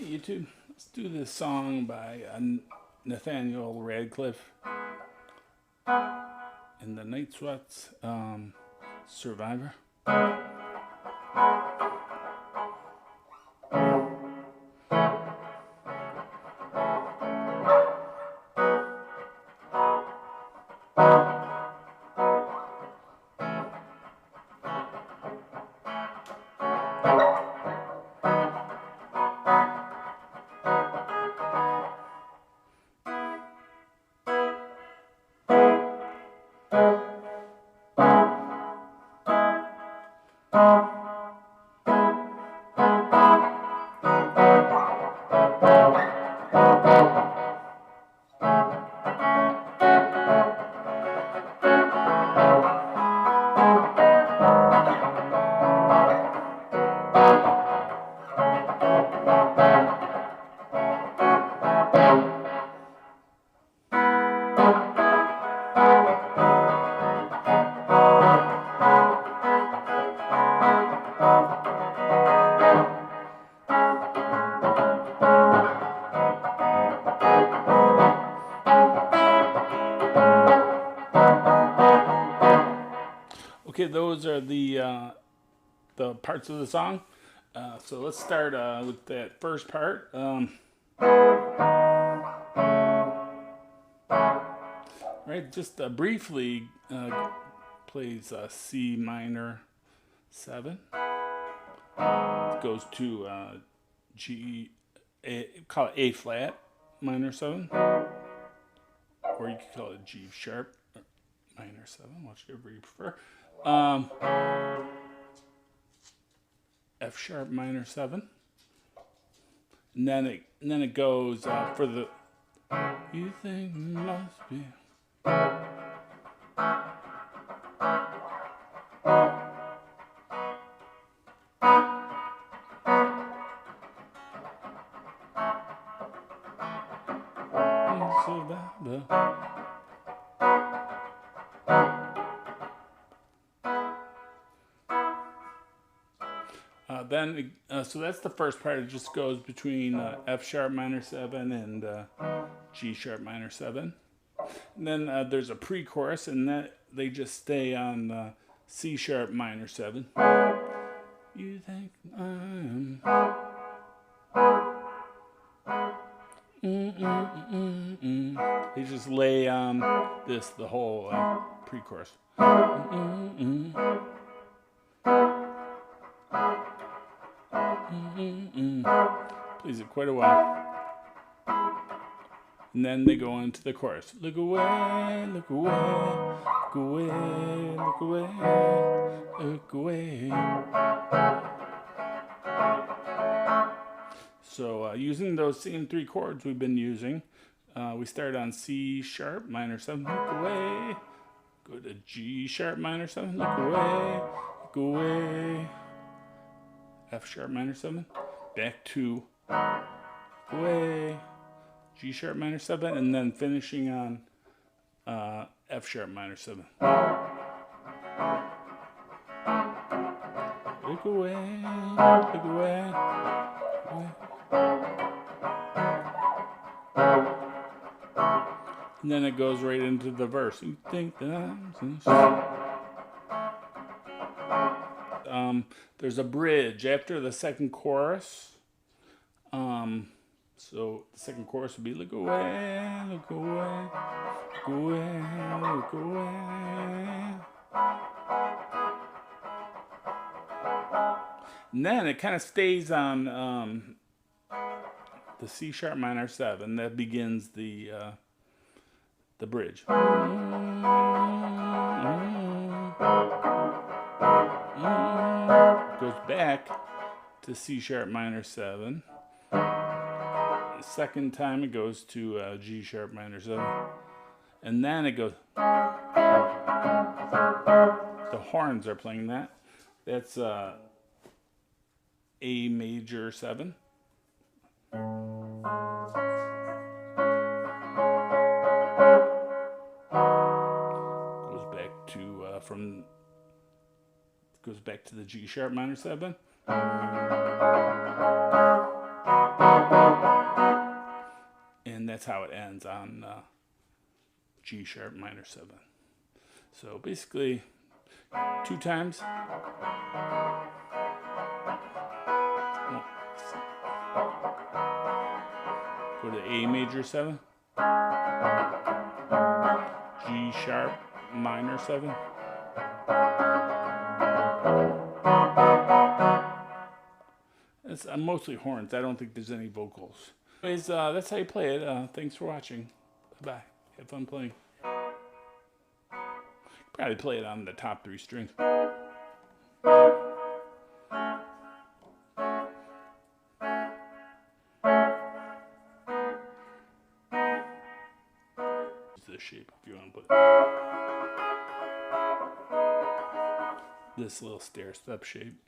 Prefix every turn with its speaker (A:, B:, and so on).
A: YouTube, let's do this song by Nathaniel Rateliff and the Night Sweats, Survivor. Okay, those are the parts of the song. So let's start with that first part. Right, just briefly plays C minor 7. It goes to G, call it A flat minor 7, or you could call it G sharp minor 7, whichever you prefer. F sharp minor 7, and then it goes for the you think it must be. So that's the first part. It just goes between F sharp minor 7 and G sharp minor 7. And then there's a pre-chorus, and that they just stay on C sharp minor 7. You think I'm They just lay on this the whole pre-chorus. Plays it quite a while. And then they go into the chorus. Look away, look away, look away, look away, look away. So using those same 3 chords we've been using, we start on C sharp minor 7, look away. Go to G sharp minor 7, look away, look away. F sharp minor 7, back to away, G sharp minor 7, and then finishing on F sharp minor 7. Look away, look away, away. And then it goes right into the verse. You think that I'm there's a bridge after the second chorus. So the second chorus would be look away, look away, look away, look away. And then it kind of stays on the C sharp minor 7 that begins the bridge. Goes back to C sharp minor 7. The second time it goes to G sharp minor 7. And then it goes. The horns are playing that. That's A major 7. Goes back to the G sharp minor 7. that's how it ends on G sharp minor 7. So basically 2 times. Go to A major 7, G sharp minor 7, it's mostly horns. I don't think there's any vocals. Anyways, that's how you play it. Thanks for watching. Bye. Have fun playing. Probably play it on the top 3 strings. This shape if you want to put this little stair step shape.